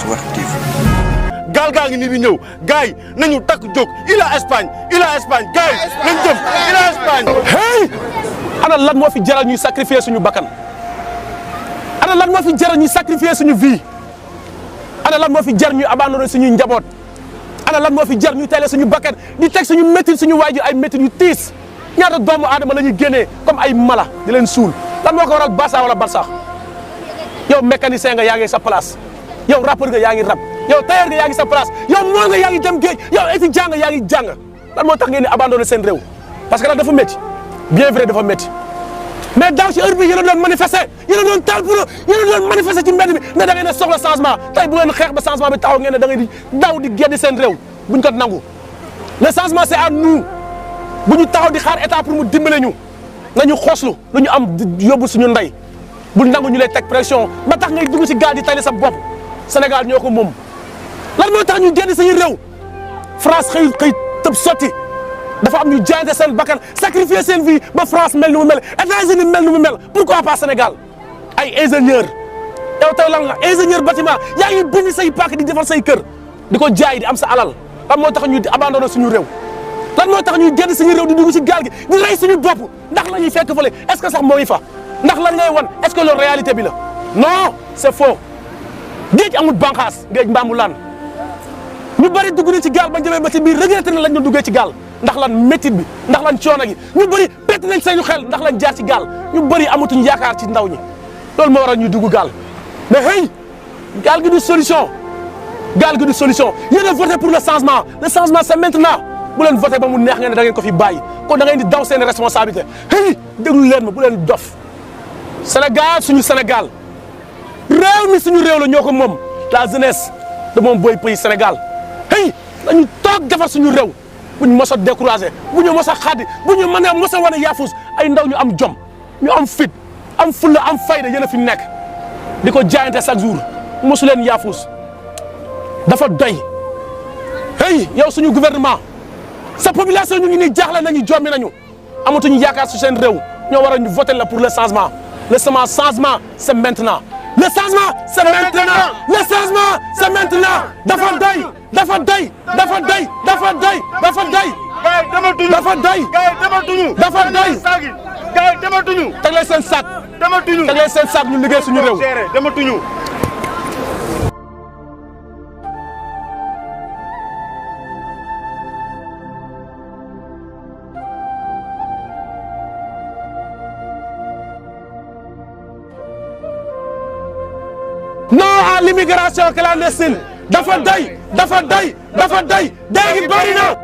Aswar TV. gaal gaa ngi nii di ñëw gars yi nañu takk jóg ila Espagne gars yi nañu jëm ila Espagne. hey ana lan moo fi jaral ñuy sacrifier suñu bakkan ana lan moo fi jaral ñuy sacrifier suñu vie ana lan moo fi jar ñuy abandonner suñuy njaboot ana lan moo fi jar ñuy teele suñu bakkan di teg suñu métit suñu waajur ay métit yu tiis ñaata doomu aadama la ñuy génnee comme ay mala di leen suul lan moo ko waral Barça wala Barsax yow mécanicien nga yaa ngi sa place yow rappeur nga yaa ngi rap yow tailleur nga yaa ngi sa place yow moo nga yaa ngi dem géej yow étudiant nga yaa ngi jàng lan moo tax ngeen di abandonné seen réew parce que lan dafa métti bien vrai dafa métti mais daaw ci heure bi yéen a doon manifester yéen a doon taal pour yéen a doon manifester ci mbedd mi ne da ngeen a soxla changement tey bu ngeen xeex ba changement bi taxaw ngeen ne da ngeen di daw di geddi seen réew buñ ko nangu le changement c'est à nous bu ñu taxaw di xaar état pour mu dimbale ñu nañu xoslu lu ñu am yóbbu suñu ndey bu nangu ñu lay teg pression ba tax ngay dugg ci gaal di tali sa bopp Sénégal ñoo ko moom lan moo tax ñu génn suñu réew France xëy tëb sotti dafa am ñu jaayante seen bakkan sacrifier seen vie ba France mel ni mu mel États-Unis mel ni mu mel pourquoi pas Sénégal ay ingénieur yow tey lan la ingénieur bâtiment yaa ngi bind say pàkk di defar say kër di ko jaay di am sa alal lan moo tax ñu abandonné suñu réew lan moo tax ñuy génn suñu réew di dugg ci gaal gi di rey suñu bopp ndax la ñuy fekk fële est-ce que sax moo ngi fa ndax lan ngay wan est-ce que loolu réalité bi la non c'est faux géej amul bànqaas géej mbaamu laan ñu bëri dugg nañ ci gaal ba jëmee ba ci biir regretté na lañ ñu duggee ci gaal ndax lan métit bi ndax lan coono gi ñu bëri pett nañ seen xel ndax lan jaar ci gaal ñu bëri amatuñ yaakaar ci ndaw ñi loolu moo waral ñuy dugg gaal mais hey gaal gi du solution gaal gi du solution yéen a voté pour le changement c'est maintenant bu leen voté ba mu neex ngeen ne da ngeen ko fi bàyyi kon da ngeen di daw seen responsabilité hey déglu leen ma bu leen dof Sénégal suñu Sénégal réew mi suñu réew la ñoo ko moom la jeunesse de moom booy pays Sénégal hey dañu toog defar suñu réew bu ñu mos a découragé bu ñu mos a xaddi bu ñu mën a mos a wane yaafus ay ndaw ñu am jom ñu am fit am fulla am fayda yéen a fi nekk di ko jaayante chaque jour mosu leen yaafus dafa doy hey yow suñu gouvernement sa population ñu ngi nii jaaxle nañu jommi nañu amatuñu yaakaar su seen réew ñoo war a ñu voter la pour le changement c'est maintenant le changement c'est maintenant le changement c'est maintenant dafa doy dafa doy dafa doy dafa doy dafa doy dafa doy dafa doy gaay dematuñu teg leen seen sac dematuñu teg leen seen sac ñu liggéey suñu réew dematuñu non à l'immigration clandestine dafa doy dafa doy dafa doy dégg bari na